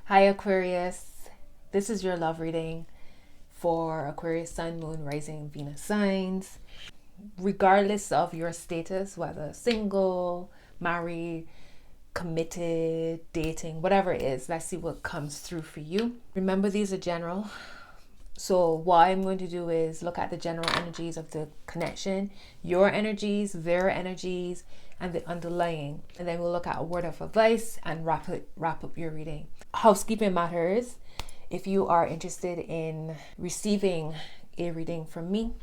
Hi Aquarius, this is your love reading for Aquarius Sun, Moon, Rising, Venus signs. Regardless of your status, whether single, married, committed, dating, whatever it is, let's see what comes through for you. Remember, these are general. So what I'm going to do is look at the general energies of the connection, your energies, their energies, and the underlying. And then we'll look at a word of advice and wrap up your reading. Housekeeping matters. If you are interested in receiving a reading from me,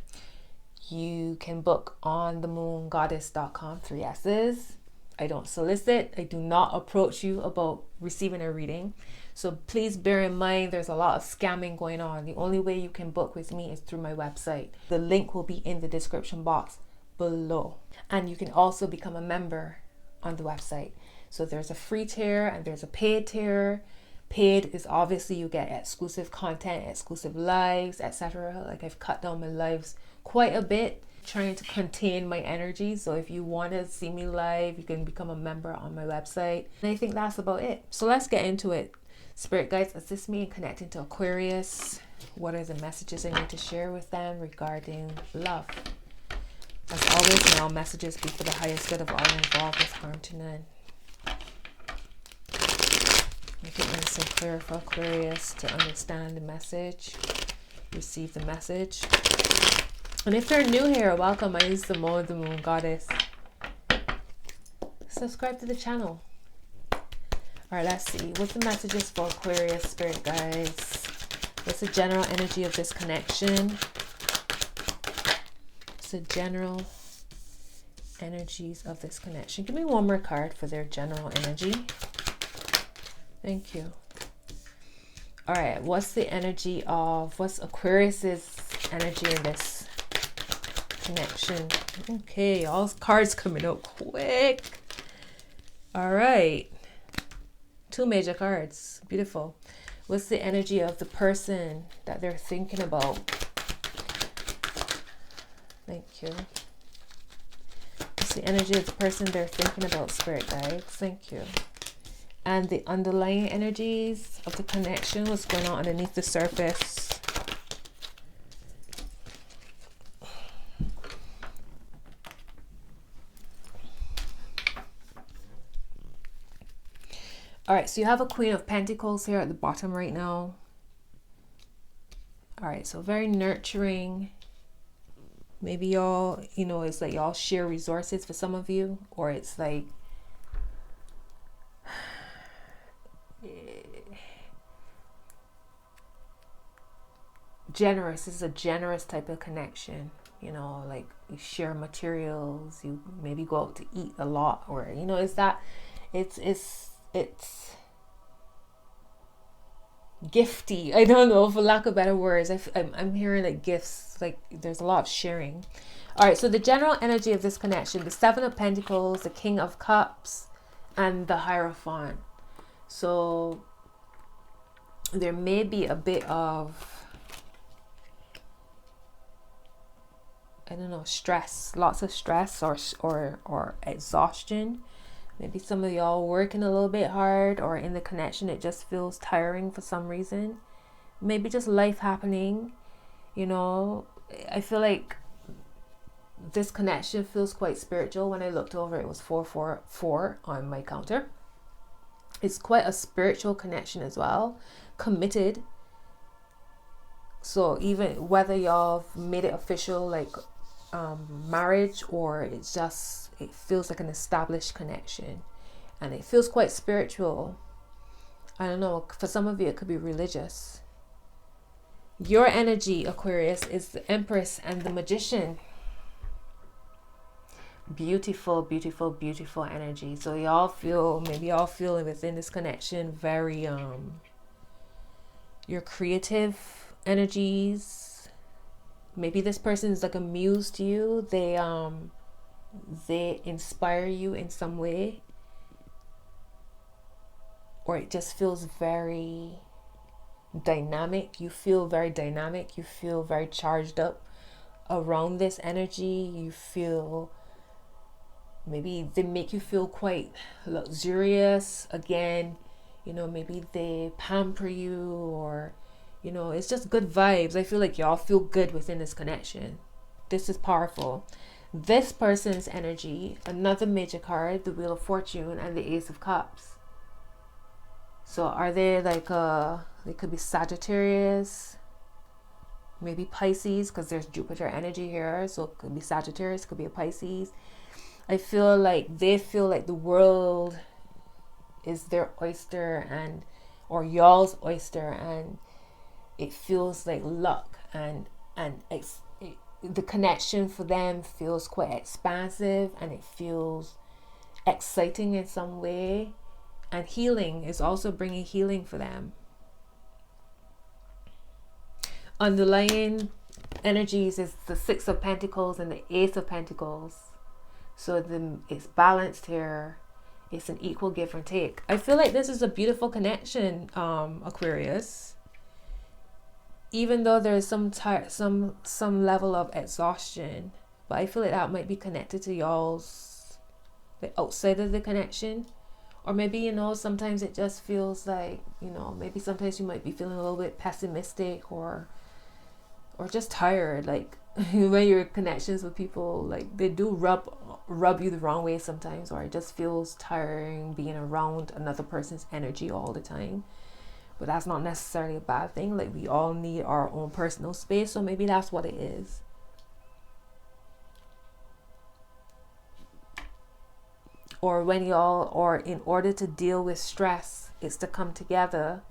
you can book on themoongoddess.com, 3 S's. I don't solicit. I do not approach you about receiving a reading. So please bear in mind there's a lot of scamming going on. The only way you can book with me is through my website. The link will be in the description box below. And you can also become a member on the website. So there's a free tier and there's a paid tier. Paid is obviously you get exclusive content, exclusive lives, etc. Like I've cut down my lives quite a bit, trying to contain my energy. So if you want to see me live, you can become a member on my website. And I think that's about it. So let's get into it. Spirit guides assist me in connecting to Aquarius. What are the messages I need to share with them regarding love? As always, may all messages be for the highest good of all involved, with harm to none. Make it nice and clear for Aquarius to understand the message, receive the message. And if you're new here, welcome. My name is Simone, the Moon Goddess. Subscribe to the channel. Alright, let's see. What's the messages for Aquarius, Spirit guides? What's the general energy of this connection? What's the general energies of this connection? Give me one more card for their general energy. Thank you. Alright, what's Aquarius's energy in this connection? Okay, all cards coming out quick. Alright. 2 major cards. Beautiful. What's the energy of the person that they're thinking about? Thank you. What's the energy of the person they're thinking about, Spirit guides? Thank you. And the underlying energies of the connection. What's going on underneath the surface? All right, so you have a Queen of Pentacles here at the bottom right now. All right, so very nurturing. Maybe y'all, it's like y'all share resources for some of you, or it's like generous. This is a generous type of connection. Like you share materials, you maybe go out to eat a lot, or it's gifty. I don't know, for lack of better words. I'm hearing like gifts, like there's a lot of sharing. All right, so the general energy of this connection, the 7 of Pentacles, the King of Cups, and the Hierophant. So there may be a bit of, I don't know, stress, lots of stress or exhaustion. Maybe some of y'all working a little bit hard, or in the connection it just feels tiring for some reason. Maybe just life happening, I feel like this connection feels quite spiritual. When I looked over, it was 444 on my counter. It's quite a spiritual connection as well, committed. So even whether y'all made it official, like marriage, or it feels like an established connection, and it feels quite spiritual. I don't know, for some of you it could be religious. Your energy, Aquarius, is the Empress and the Magician. Beautiful, beautiful, beautiful energy. So maybe y'all feel within this connection very your creative energies. Maybe this person is like a muse to you. They inspire you in some way, or it just feels very dynamic. You feel very dynamic. You feel very charged up around this energy. You feel, maybe they make you feel quite luxurious. Again, You know, maybe they pamper you, or, you know, it's just good vibes. I feel like y'all feel good within this connection. This is powerful. This person's energy, another major card, the Wheel of Fortune and the Ace of Cups. So are they like they could be Sagittarius, maybe Pisces, because there's Jupiter energy here. So it could be Sagittarius, could be a Pisces. I feel like they feel like the world is their oyster, and or y'all's oyster, and it feels like luck, and the connection for them feels quite expansive, and it feels exciting in some way, and healing is also bringing healing for them. Underlying energies is the Six of Pentacles and the Ace of Pentacles, so it's balanced here. It's an equal give and take. I feel like this is a beautiful connection, Aquarius. Even though there's some level of exhaustion, but I feel like that might be connected to y'all's the outside of the connection, or maybe, you know, sometimes it just feels like, you know, maybe sometimes you might be feeling a little bit pessimistic, or just tired, like when your connections with people, like they do rub you the wrong way sometimes, or it just feels tiring being around another person's energy all the time. But that's not necessarily a bad thing. Like, we all need our own personal space, so maybe that's what it is. Or when y'all, or in order to deal with stress, it's to come together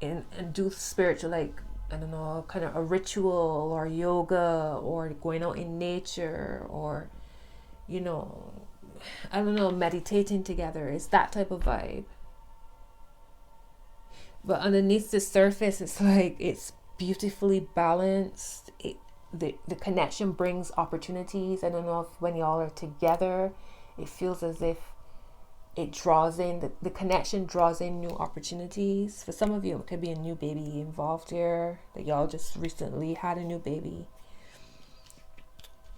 and do spiritual, like, I don't know, kind of a ritual, or yoga, or going out in nature, or, you know, I don't know, meditating together. It's that type of vibe. But underneath the surface, it's like it's beautifully balanced. The connection brings opportunities. I don't know if when y'all are together, it feels as if it draws in, the connection draws in new opportunities. For some of you, it could be a new baby involved here, that y'all just recently had a new baby.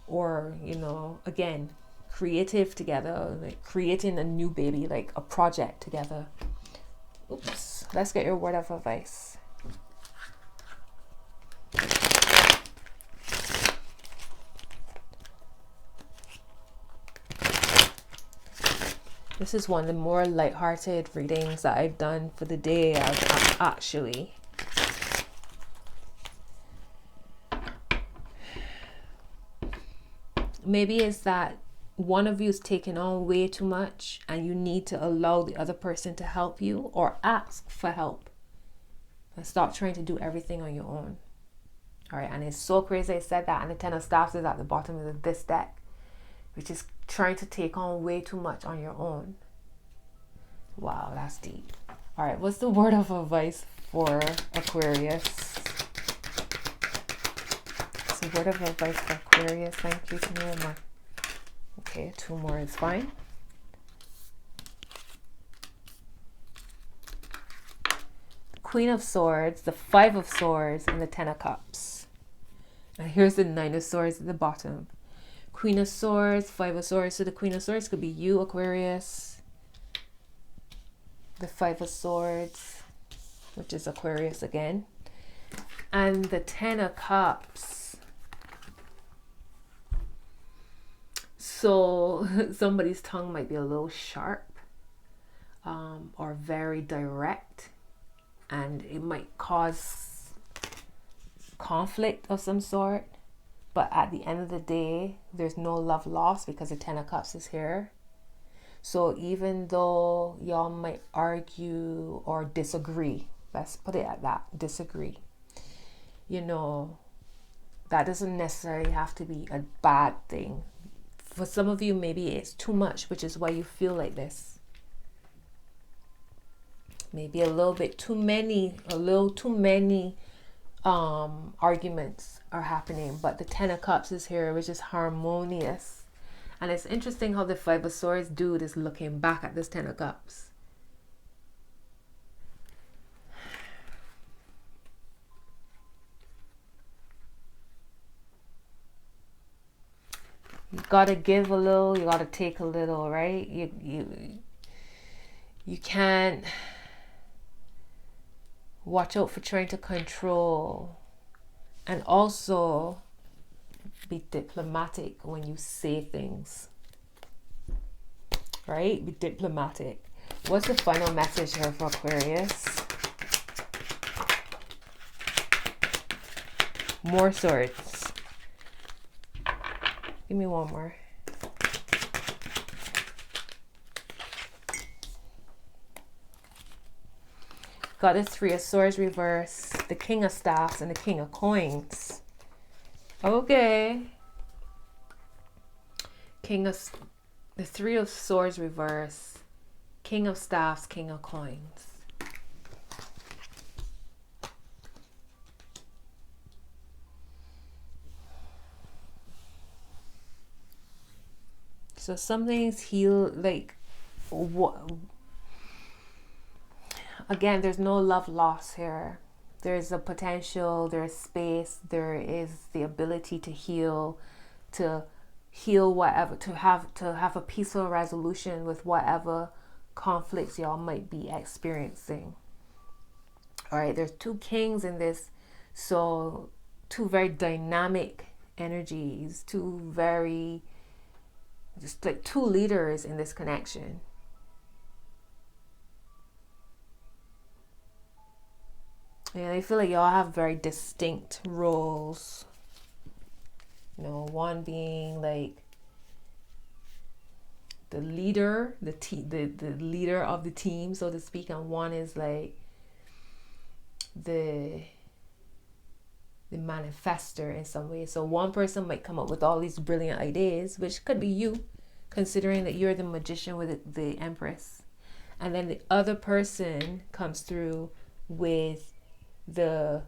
Or, you know, again, creative together, like creating a new baby, like a project together. Oops. Let's get your word of advice. This is one of the more lighthearted readings that I've done for the day, actually. Maybe it's that one of you is taking on way too much, and you need to allow the other person to help you, or ask for help, and stop trying to do everything on your own. All right, and it's so crazy I said that, and the Ten of Staffs is at the bottom of this deck, which is trying to take on way too much on your own. Wow, that's deep. All right, what's the word of advice for Aquarius? What's the word of advice for Aquarius? Thank you. Two more. Okay, two more is fine. Queen of Swords, the Five of Swords, and the Ten of Cups. Now here's the Nine of Swords at the bottom. Queen of Swords, Five of Swords. So the Queen of Swords could be you, Aquarius. The Five of Swords, which is Aquarius again. And the Ten of Cups. So somebody's tongue might be a little sharp, or very direct, and it might cause conflict of some sort. But at the end of the day, there's no love lost, because the Ten of Cups is here. So even though y'all might argue or disagree, let's put it at that, disagree, you know, that doesn't necessarily have to be a bad thing. For some of you, maybe it's too much, which is why you feel like this. Maybe a little too many arguments are happening. But the Ten of Cups is here, which is harmonious. And it's interesting how the Five of Swords dude is looking back at this Ten of Cups. You gotta give a little, you gotta take a little, right? You can't watch out for trying to control, and also be diplomatic when you say things, right? Be diplomatic. What's the final message here for Aquarius? More swords. Give me one more. Got the Three of Swords reverse, the King of Staffs, and the King of Coins. Okay. The Three of Swords reverse, King of Staffs, King of Coins. So something's healed, like, what? Again, there's no love loss here. There's a potential, there's space, there is the ability to heal whatever, to have a peaceful resolution with whatever conflicts y'all might be experiencing. All right, there's two kings in this, so two very dynamic energies, just like two leaders in this connection. And I feel like y'all have very distinct roles. You know, one being like the leader, the leader of the team, so to speak, and one is like the manifester in some way. So one person might come up with all these brilliant ideas, which could be you, considering that you're the magician with the Empress, and then the other person comes through with the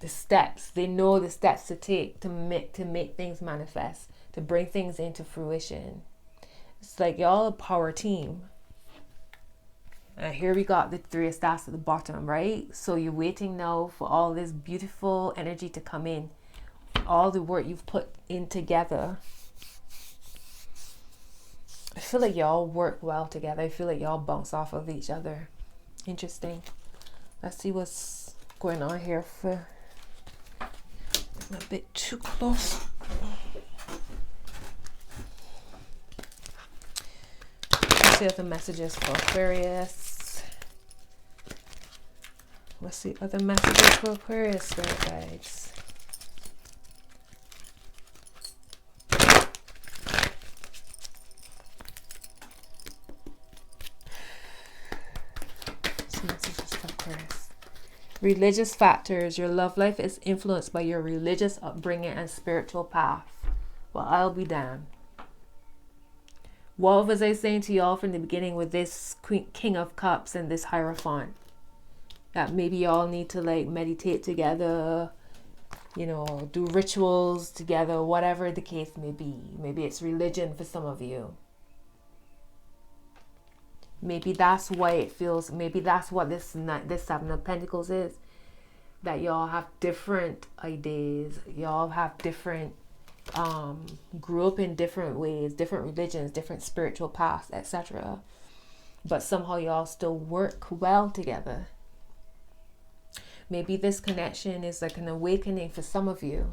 steps. They know the steps to take to make things manifest, to bring things into fruition. It's like y'all a power team. And here we got the Three of Staffs at the bottom, right? So you're waiting now for all this beautiful energy to come in, all the work you've put in together. I feel like y'all work well together. I feel like y'all bounce off of each other. Interesting. Let's see what's going on here. I'm a bit too close. Let's see other messages for Aquarius. Let's see other messages for Aquarius, spirit guides. Religious factors. Your love life is influenced by your religious upbringing and spiritual path. Well, I'll be damned. What was I saying to y'all from the beginning with this King of Cups and this Hierophant? That maybe y'all need to like meditate together, you know, do rituals together, whatever the case may be. Maybe it's religion for some of you. Maybe that's why it feels, maybe that's what this Seven of Pentacles is. That y'all have different ideas. Y'all have different, grew up in different ways, different religions, different spiritual paths, etc. But somehow y'all still work well together. Maybe this connection is like an awakening for some of you.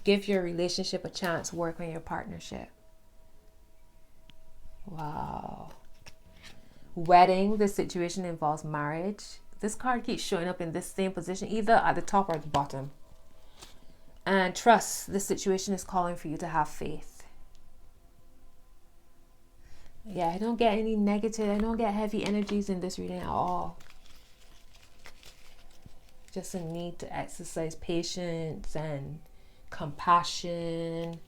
Give your relationship a chance, work on your partnership. Wow. Wedding, this situation involves marriage. This card keeps showing up in this same position, either at the top or the bottom. And trust, this situation is calling for you to have faith. Yeah, I don't get any negative, I don't get heavy energies in this reading at all. Just a need to exercise patience and compassion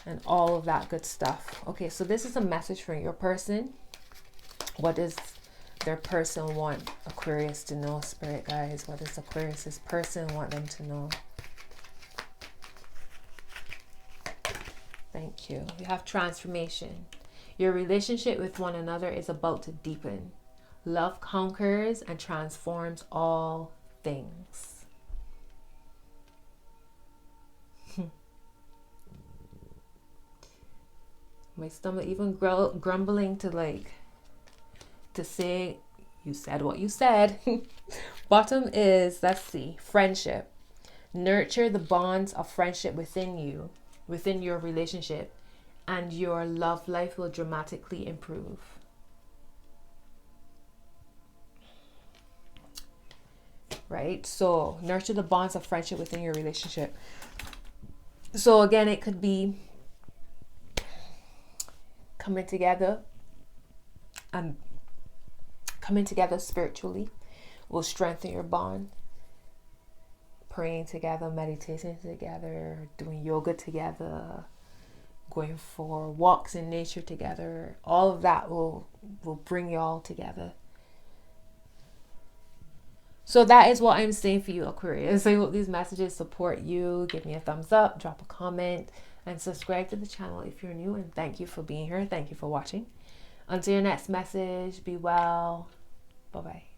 and all of that good stuff. Okay, so this is a message from your person. What does their person want Aquarius to know, spirit guys? What does Aquarius's person want them to know? Thank you. You have transformation. Your relationship with one another is about to deepen. Love conquers and transforms all things. my stomach even grumbling to say you said what you said. Bottom is, let's see, friendship. Nurture the bonds of friendship within you, within your relationship, and your love life will dramatically improve. Right? So nurture the bonds of friendship within your relationship. So again, it could be coming together spiritually will strengthen your bond. Praying together, meditating together, doing yoga together, going for walks in nature together, all of that will bring you all together. So that is what I'm saying for you, Aquarius. I hope these messages support you. Give me a thumbs up, drop a comment, and subscribe to the channel if you're new. And thank you for being here. Thank you for watching. Until your next message, be well. Bye-bye.